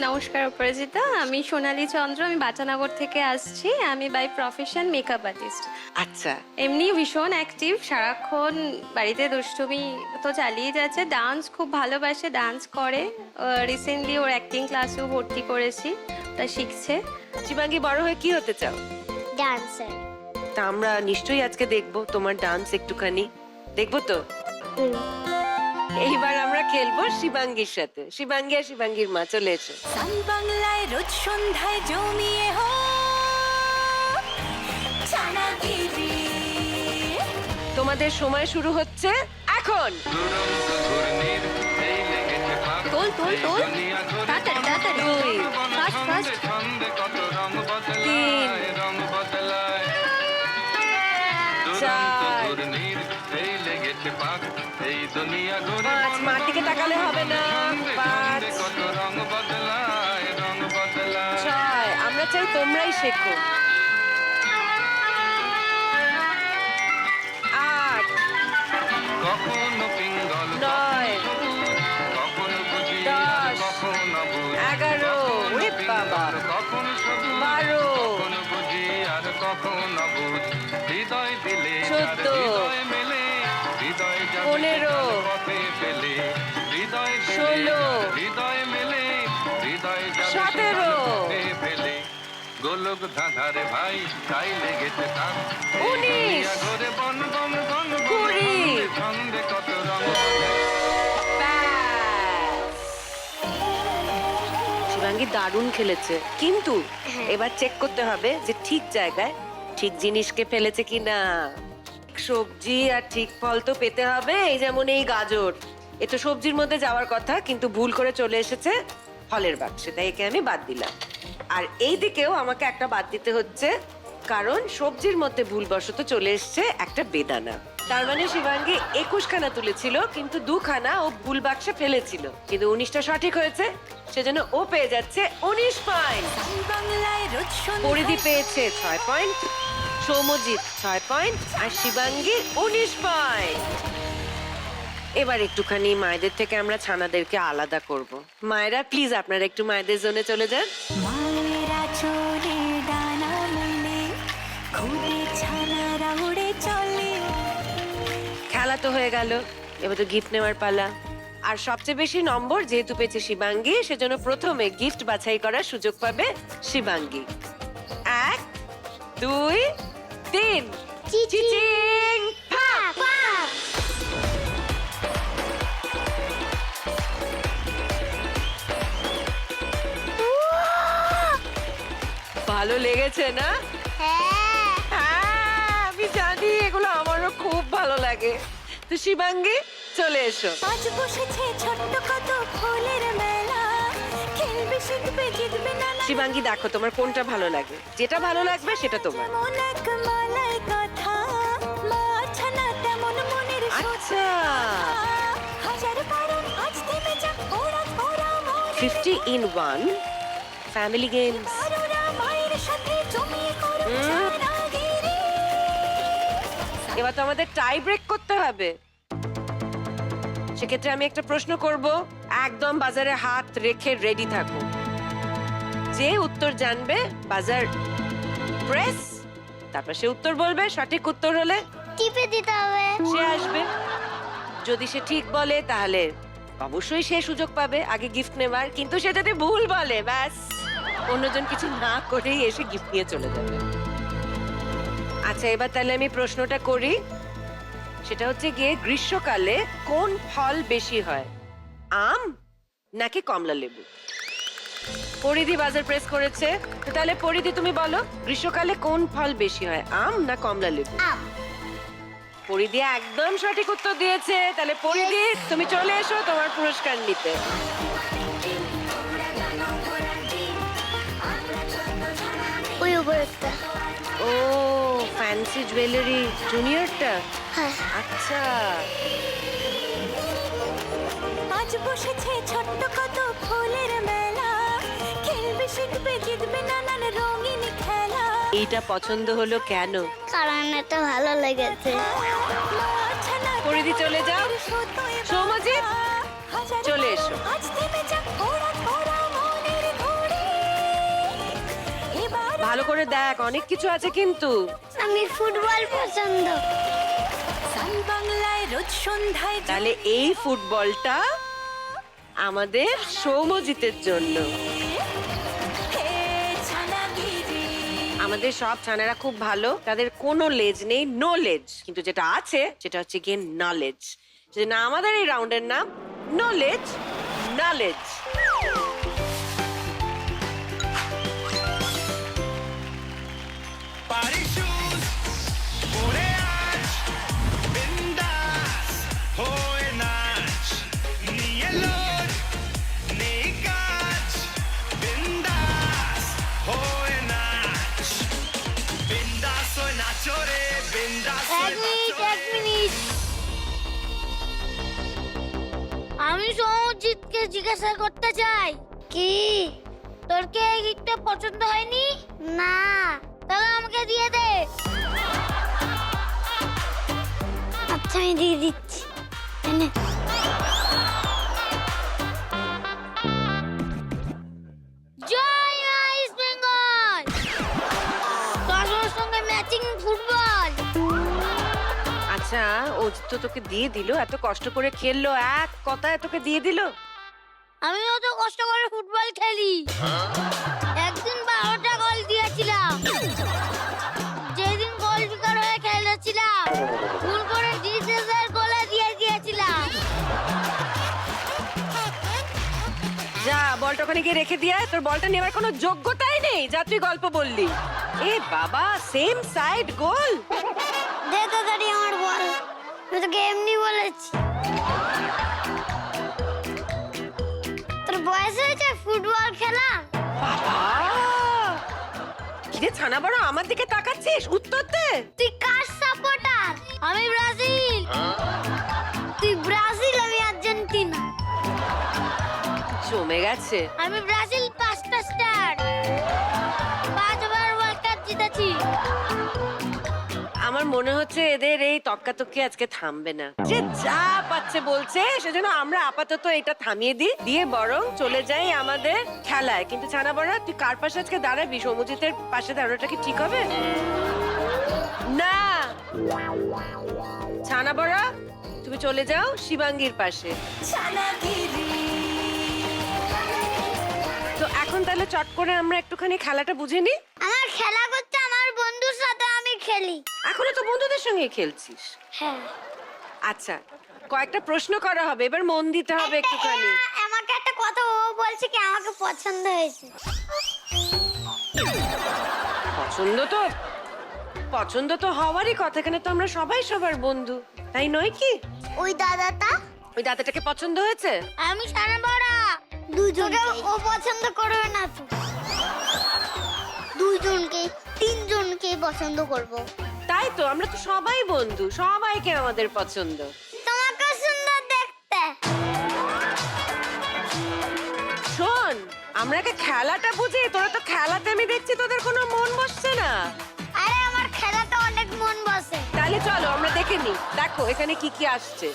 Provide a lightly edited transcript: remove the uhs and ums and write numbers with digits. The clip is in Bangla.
নমস্কার অপরাজিতা, আমি সোনালী চন্দ্র, আমি বাটানগর থেকে আসছি। আমি বাই প্রফেশন মেকআপ আর্টিস্ট। আচ্ছা, এমনি ভীষণ অ্যাক্টিভ, সারাক্ষণ বাড়িতে দুষ্টুমি তো চালিয়ে যাচ্ছে। ডান্স খুব ভালোবাসে, ডান্স করে। রিসেন্টলি ওর অ্যাক্টিং ক্লাসেও ভর্তি করেছি, তা শিখছে। শিবাঙ্গী বড় হয়ে কি হতে চাও? ডান্সার। তা আমরা নিশ্চয়ই আজকে দেখবো তোমার ডান্স একটুখানি। দেখবো তো? এইবার আমরা খেলবো শিবাঙ্গীর সাথে। শিবাঙ্গী আর শিবাঙ্গীর মা চলে এসো। সান বাংলায় রোজ সন্ধ্যায় জমিয়ে হো চানাগিরি। তোমাদের সময় শুরু হচ্ছে এখন। তোল তোল তোল, তাড়াতাড়ি তাড়াতাড়ি, দুই, ফাস্ট ফাস্ট। তিন, চার, পাঁচ, মার দিকে তাকালে হবে না। পাঁচ, ছয়, আমরা চাই তোমরাই শেখো। আট, নয়, 10, 11, ওরে বাবা, 12, 14, 15, 16, 17, গোলক ধাঁধারে ভাই তাই লেগেছে তার 19, ঘরে বন বন বন 20, ছন্দে কত রঙ শিবাঙ্গী দারুণ খেলেছে, কিন্তু এবার চেক করতে হবে যে ঠিক জায়গায় ঠিক জিনিসকে ফেলেছে কিনা। সবজি আর ঠিক ফল তো পেতে হবে। এই যেমন এই গাজর, এ তো সবজির মধ্যে যাওয়ার কথা, কিন্তু ভুল করে চলে এসেছে ফলের বাক্সে, তাই একে আমি বাদ দিলাম। আর এই দিকেও আমাকে একটা বাদ দিতে হচ্ছে, কারণ সবজির মধ্যে ভুলবশত চলে এসেছে একটা বেদানা। তার মানে শিবাঙ্গী 21 খানা তুলেছিল, কিন্তু 2 খানা ও ভুল বাক্সে ফেলেছিল, কিন্তু 19টা সঠিক হয়েছে, সেজন্য ও পেয়ে যাচ্ছে 19 পয়েন্ট। সান বাংলায় রোজ পরিধি সন্ধ্যায় পেয়েছে 6 পয়েন্ট, সৌমজিৎ 6 পয়েন্ট আর শিবাঙ্গী 19 পয়েন্ট। এবার একটুখানি মায়েদের থেকে আমরা ছানাদেরকে আলাদা করব। মায়েরা প্লিজ আপনারা একটু মায়েদের জোনে চলে যান। মায়েরা চলে ডানা মেলে খুদে ছানারা উড়ে চলে। খেলা তো হয়ে গেল, এবার তো গিফট নেওয়ার পালা। আর সবচেয়ে বেশি নম্বর যেহেতু পেয়েছে শিবাঙ্গী, সেজন্য প্রথমে গিফট বাছাই করার সুযোগ পাবে শিবাঙ্গী। 1, 2, 3, চিচিং ফাক। ভালো লেগেছে না? হ্যাঁ, হ্যাঁ, আমি জানি এগুলো আমারও খুব ভালো লাগে। তো শিবাঙ্গী চলে এসো। আজ বসেছে ছোট্ট কত ফুলের মেলা, খেলবে শিখবে জিতবে নানা। শিবাঙ্গী দেখো তোমার কোনটা ভালো লাগে, যেটা ভালো লাগবে সেটা তোমার। যেমন এক মালাই কথা, মা ছানা তেমন মনের আচ্ছা, হাজার কারণ আজ থেমে যা ওরা ওরা মনে 50 in 1 ফ্যামিলি গেমস। ওরা মায়ের সাথে জমিয়ে করো হুম। ছানাগিরি। এবার তো আমাদের টাই ব্রেক করতে হবে। সেক্ষেত্রে আমি একটা প্রশ্ন করব, একদম বাজারে হাত রেখে রেডি থাকো। যে উত্তর জানবে বাজার প্রেস, তারপর সে উত্তর বলবে, সঠিক উত্তর হলে টিপে দিতে হবে। সে আসবে। যদি সে ঠিক বলে তাহলে অবশ্যই সে সুযোগ পাবে আগে গিফট নেবার, কিন্তু সে যদি ভুল বলে ব্যাস অন্যজন কিছু না করেই এসে গিফট নিয়ে চলে যাবে। আচ্ছা, এবার তাহলে আমি প্রশ্নটা করি, সেটা হচ্ছে গিয়ে গ্রীষ্মকালে কোন ফল বেশি হয়, আম নাকি কমলা লেবু? পরিধি বাজার প্রেস করেছে, তো তাহলে পরিধি তুমি বলো গ্রীষ্মকালে কোন ফল বেশি হয়, আম না কমলা লেবু? আম। পরিধি একদম সঠিক উত্তর দিয়েছে। তাহলে পরিধি তুমি চলে এসো তোমার পুরস্কার নিতে। ওই উপরেরটা। ও, ফ্যান্সি জুয়েলারি জুনিয়রটা। হ্যাঁ। আচ্ছা, আজ বসেছে ছোট্ট কত ফুলের মেলা, খেলবে শিখবে জিতবে নানান রঙিন খেলা। এইটা পছন্দ হলো কেন? কারণ এটা ভালো লেগেছে। পরিধি চলে যাও। সৌমজিৎ, চলে এসো। আজ থেমে যা ওরা ওরা মনের ভালো করে দেখ, অনেক কিছু আছে কিন্তু। আমি ফুটবল পছন্দ। সান বাংলায় রোজ সন্ধ্যায় তাহলে এই ফুটবলটা আমাদের সৌম্যজিতের জন্য। হে ছানাগিরি আমাদের সব ছানারা খুব ভালো, তাদের কোনো লেজ নেই, নো লেজ, কিন্তু যেটা আছে সেটা হচ্ছে গিয়ে নলেজ। সেজন্য আমাদের এই রাউন্ডের নাম নলেজ নলেজ। Party shoes, পরে আজ বিন্দাস হয়ে নাচ, নিয়ে লোড নেই কাজ, বিন্দাস হয়ে নাচ, বিন্দাস হয়ে নাচো রে, বিন্দাস হয়ে নাচো রে। 1 মিনিট। আমি সৌজিৎকে জিজ্ঞাসা করতে চাই, কি তোর কি এই গিফটটা পছন্দ হয়নি? না। তাহলে আমাকে দিয়ে দে। আচ্ছা আমি দিয়ে দিচ্ছি। এনে। জয় মা ইস্ট বেঙ্গল। তার সঙ্গে ম্যাচিং ফুটবল। আচ্ছা, ও তো তোকে দিয়ে দিল, এত কষ্ট করে খেললো, এক কথায় তোকে দিয়ে দিল। আমিও তো কষ্ট করে ফুটবল খেলি। একদিন 12টা গোল দিয়েছিলাম। যেদিন গোল কিপার হয়ে খেলেছিলাম, ভুল করে ডিসেসের গোলে দিয়ে দিয়েছিলাম। যা, বলটা ওখানে গিয়ে রেখে দিয়ে আয়, তোর বলটা নেওয়ার কোনো যোগ্যতাই নেই, যা তুই গল্প বললি। এ বাবা, সেম সাইড গোল। দে তাড়াতাড়ি আমার বল। আমি তোকে এমনি বলেছি। তোর বয়স হয়েছে ফুটবল খেলা? কিরে ছানা বড়, আমার দিকে তাকাচ্ছিস? উত্তর দে। তুই কার সাপোর্টার? আমি ব্রাজিল। তুই ব্রাজিল, আমি আর্জেন্টিনা। জমে গেছে। আমি ব্রাজিল 5টা স্টার। 5বার ওয়ার্ল্ড কাপ জিতেছি। আমার মনে হচ্ছে এদের এই তক্কাতক্কি আজকে থামবে না, যে যা পাচ্ছে বলছে, সেজন্য আমরা আপাতত এটা থামিয়ে দিই, দিয়ে বরং চলে যাই আমাদের খেলায়। কিন্তু ছানা বড়া, তুই কার পাশে আজকে দাঁড়াবি? সৌম্যজিতের পাশে দাঁড়ানোটা কি ঠিক হবে? না, ছানা বড়া, তুমি চলে যাও শিবাঙ্গীর পাশে। ছানাগিরি তো এখন তাহলে চট করে আমরা একটুখানি খেলাটা বুঝে নিই। আমার খেলা করতে আমার বন্ধুর সাথে আমি খেলি। এখনো তো বন্ধুদের সঙ্গে খেলছিস? হ্যাঁ। আচ্ছা, কয়েকটা প্রশ্ন করা হবে, এবার মন দিতে হবে একটুখানি। আমাকে একটা কথা ও বলছে কি আমাকে পছন্দ হয়েছে। পছন্দ তো হওয়ারই কথা, এখানে তো আমরা সবাই সবার বন্ধু, তাই নয় কি? ওই দাদাটা, ওই দাদাটাকে পছন্দ হয়েছে? আমি সারা বড় দুজনকে ও পছন্দ করবে না তো। দুজনকে, তিনজনকে পছন্দ করব। তাই তো, আমরা তো সবাই বন্ধু, সবাইকে আমাদের পছন্দ। তোমাকে সুন্দর দেখতে। শোন, আমরা একে খেলাটা বুঝি, তোরা তো খেলাতে আমি দেখছি তোদের কোনো মন বসছে না। আরে আমার খেলাতে অনেক মন বসে। তাহলে চলো আমরা দেখে নিই, দেখো এখানে কি কি আসছে।